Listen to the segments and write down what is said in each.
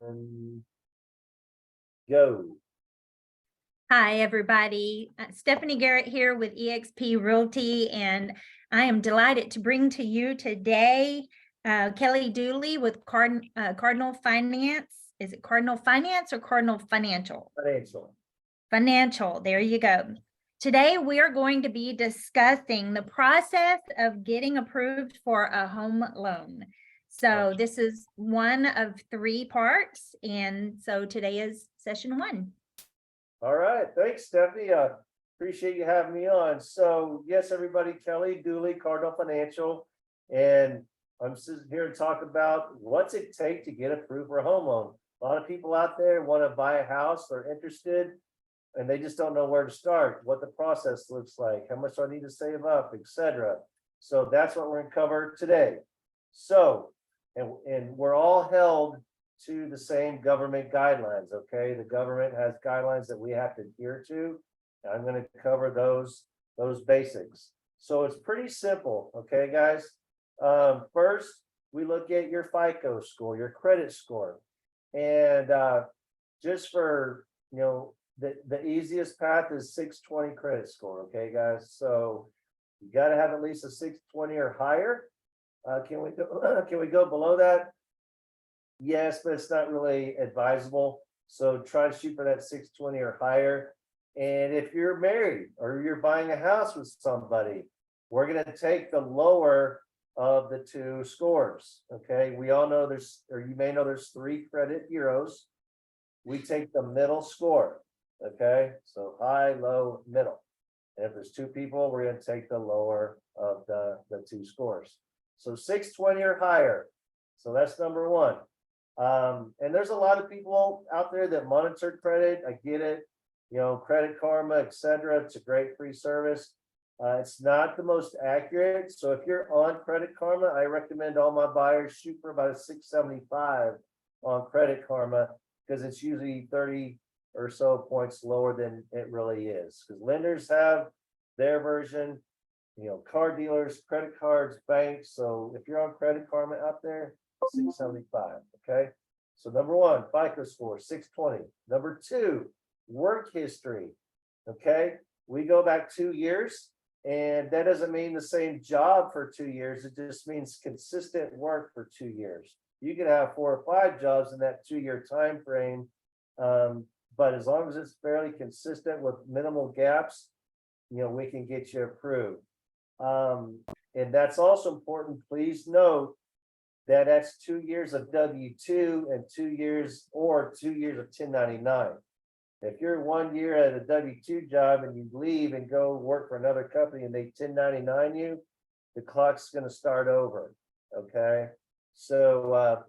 And go. Hi, everybody. Stephanie Garrett here with eXp Realty, and I am delighted to bring to you today Kelly Dooley with Cardinal Finance. Is it Cardinal Finance or Cardinal Financial? Financial. Financial, there you go. Today, we are going to be discussing the process of getting approved for a home loan. So this is one of 3 parts, and so today is session 1. All right, thanks, Stephanie. Appreciate you having me on. So, yes, everybody, Kelly Dooley, Cardinal Financial, and I'm sitting here to talk about what's it take to get approved for a home loan. A lot of people out there want to buy a house, they're interested, and they just don't know where to start, what the process looks like, how much do I need to save up, etc. So that's what we're going to cover today. So, and we're all held to the same government guidelines, okay? The government has guidelines that we have to adhere to. And I'm going to cover those basics. So it's pretty simple, okay, guys? First, we look at your FICO score, your credit score. And just for, the easiest path is 620 credit score, okay, guys? So you got to have at least a 620 or higher. Can we go below that? Yes, but it's not really advisable. So try to shoot for that 620 or higher. And if you're married or you're buying a house with somebody, we're going to take the lower of the 2 scores. Okay. We all know you may know there's 3 credit bureaus. We take the middle score. Okay. So high, low, middle. And if there's 2 people, we're going to take the lower of the 2 scores. So 620 or higher. So that's number 1. And there's a lot of people out there that monitor credit. I get it, Credit Karma, etc. It's a great free service. It's not the most accurate. So if you're on Credit Karma, I recommend all my buyers shoot for about a 675 on Credit Karma, because it's usually 30 or so points lower than it really is. Because lenders have their version, car dealers, credit cards, banks. So if you're on Credit Karma out there, 675. Okay. So number 1, FICO score, 620. Number 2, work history. Okay. We go back 2 years, and that doesn't mean the same job for 2 years. It just means consistent work for 2 years. You could have 4 or 5 jobs in that 2-year time frame. But as long as it's fairly consistent with minimal gaps, we can get you approved. And that's also important. Please note that that's 2 years of W-2 and 2 years of 1099. If you're 1 year at a W-2 job and you leave and go work for another company and they 1099 you, the clock's going to start over. Okay. So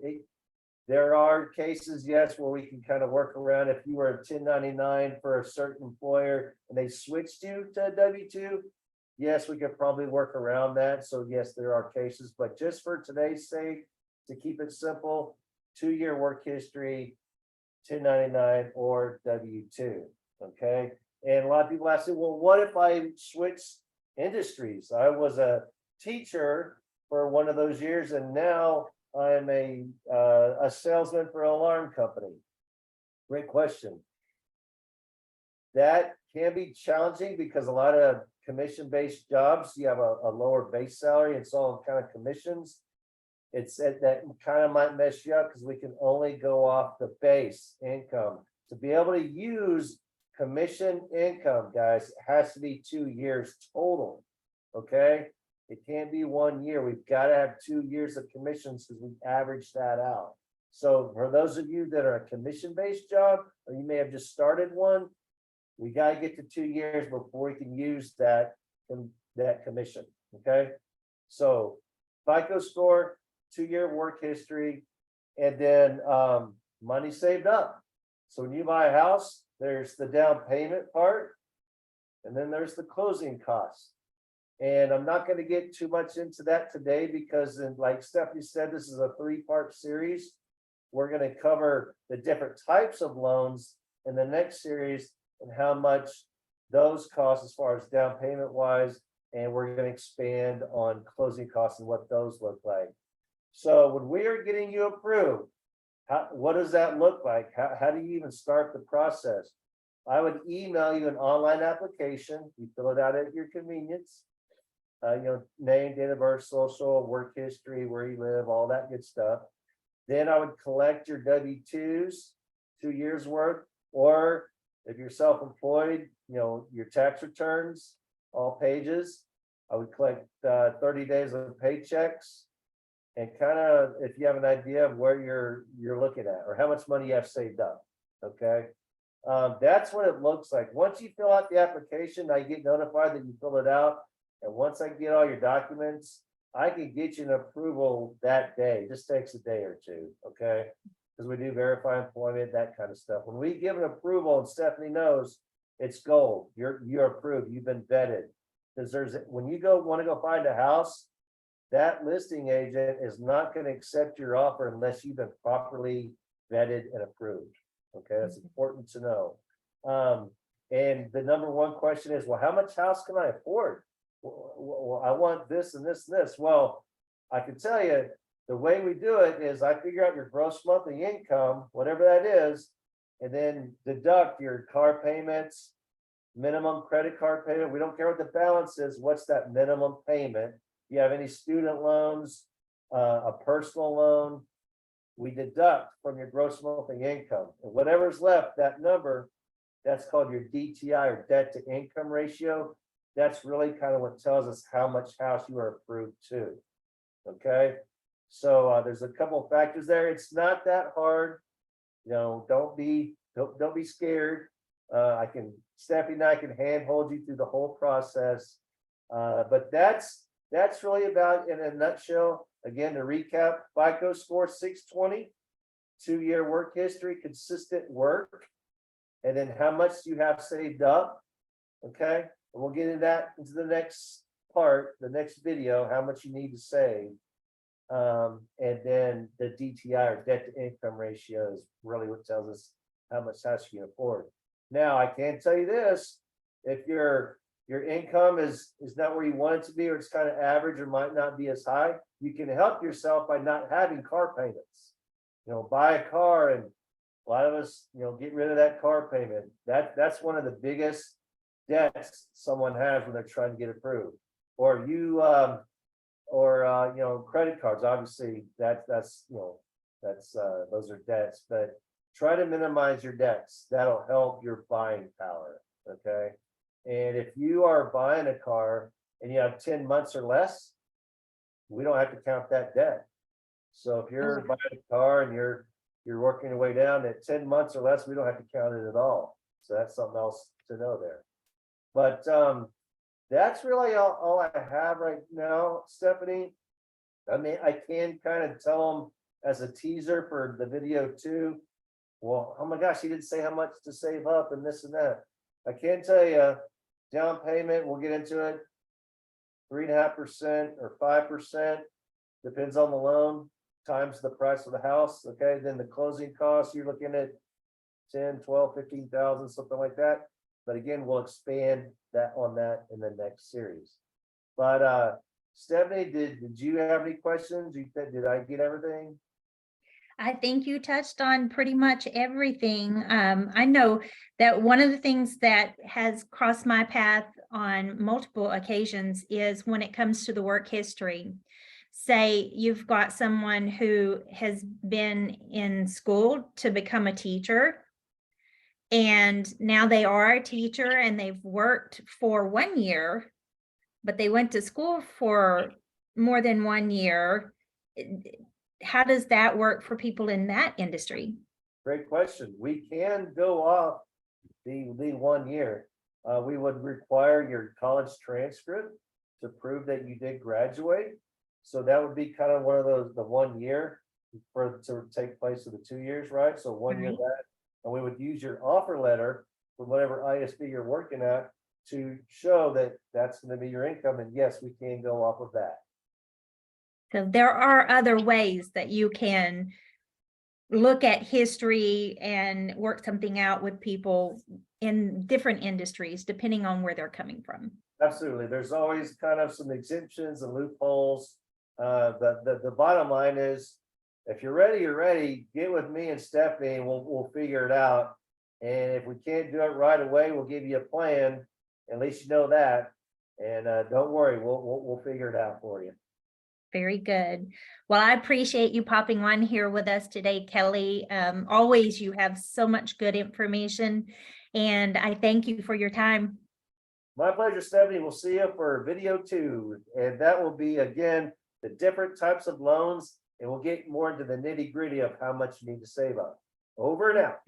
there are cases, yes, where we can kind of work around. If you were a 1099 for a certain employer and they switched you to a W-2, yes, we could probably work around that. So yes, there are cases, but just for today's sake, to keep it simple, 2-year work history, 1099 or W-2. Okay. And a lot of people ask me, well, what if I switch industries? I was a teacher for one of those years, and now I'm a salesman for an alarm company. Great question. That can be challenging because a lot of commission-based jobs, you have a lower base salary. It's all kind of commissions. That kind of might mess you up because we can only go off the base income. To be able to use commission income, guys, it has to be 2 years total. Okay. It can't be 1 year. We've got to have 2 years of commissions because we average that out. So for those of you that are a commission-based job, or you may have just started one, we got to get to 2 years before we can use that commission. Okay. So FICO score, 2-year work history, and then money saved up. So when you buy a house, there's the down payment part, and then there's the closing costs. And I'm not going to get too much into that today because, like Stephanie said, this is a 3-part series. We're going to cover the different types of loans in the next series and how much those cost as far as down payment wise, and we're going to expand on closing costs and what those look like. So when we are getting you approved, what does that look like? How do you even start the process? I would email you an online application. You fill it out at your convenience. Name, date of birth, social, work history, where you live, all that good stuff. Then I would collect your W-2s, 2 years worth, or if you're self-employed, your tax returns, all pages. I would collect 30 days of paychecks, and kind of, if you have an idea of where you're looking at or how much money you have saved up. Okay. That's what it looks like. Once you fill out the application, I get notified that you fill it out. And once I get all your documents, I can get you an approval that day. It just takes a day or two. Okay. Because we do verify employment, that kind of stuff. When we give an approval, and Stephanie knows, it's gold. You're approved. You've been vetted. Because when you want to go find a house, that listing agent is not going to accept your offer unless you've been properly vetted and approved. Okay, that's important to know. And the number one question is, well, how much house can I afford? Well, I want this and this and this. Well, I can tell you the way we do it is I figure out your gross monthly income, whatever that is, and then deduct your car payments, minimum credit card payment. We don't care what the balance is. What's that minimum payment? You have any student loans, a personal loan, we deduct from your gross monthly income. And whatever's left, that number, that's called your DTI, or debt to income ratio. That's really kind of what tells us how much house you are approved to. Okay. So there's a couple of factors there. It's not that hard. Don't be scared. Stephanie and I can handhold you through the whole process. But that's really about, in a nutshell. Again, to recap: FICO score 620, 2-year work history, consistent work, and then how much you have saved up. Okay, and we'll get into that into the next part, the next video, how much you need to save. And then the DTI, or debt to income ratio, is really what tells us how much house you can afford. Now, I can tell you this: if your income is not where you want it to be, or it's kind of average, or might not be as high, you can help yourself by not having car payments. Buy a car, and a lot of us, get rid of that car payment. That's one of the biggest debts someone has when they're trying to get approved. Or credit cards. Obviously, those are debts, but try to minimize your debts. That'll help your buying power. Okay. And if you are buying a car and you have 10 months or less, we don't have to count that debt. So if you're buying a car and you're working your way down at 10 months or less, we don't have to count it at all. So that's something else to know there. But that's really all I have right now, Stephanie. I mean, I can kind of tell them as a teaser for the video too. Well, oh my gosh, he didn't say how much to save up and this and that. I can tell you, down payment, we'll get into it, 3.5% or 5%, depends on the loan, times the price of the house. Okay, then the closing costs, you're looking at 10, 12, 15,000, something like that. But again, we'll expand on that in the next series. But Stephanie, did you have any questions? Did I get everything? I think you touched on pretty much everything. I know that one of the things that has crossed my path on multiple occasions is when it comes to the work history. Say you've got someone who has been in school to become a teacher, and now they are a teacher and they've worked for 1 year, but they went to school for more than 1 year. How does that work for people in that industry? Great question. We can go off the 1 year. We would require your college transcript to prove that you did graduate. So that would be kind of one of those, the 1 year to take place of the 2 years, right? So 1 year that, and we would use your offer letter from whatever ISB you're working at to show that that's going to be your income. And yes, we can go off of that. So there are other ways that you can look at history and work something out with people in different industries, depending on where they're coming from. Absolutely. There's always kind of some exemptions and loopholes. The bottom line is if you're ready, you're ready. Get with me and Stephanie and we'll figure it out. And if we can't do it right away, we'll give you a plan. At least you know that. And don't worry, we'll figure it out for you. Very good. Well, I appreciate you popping on here with us today, Kelly. Always you have so much good information, and I thank you for your time. My pleasure, Stephanie. We'll see you for video 2. And that will be, again, the different types of loans. And we'll get more into the nitty gritty of how much you need to save up. Over and out.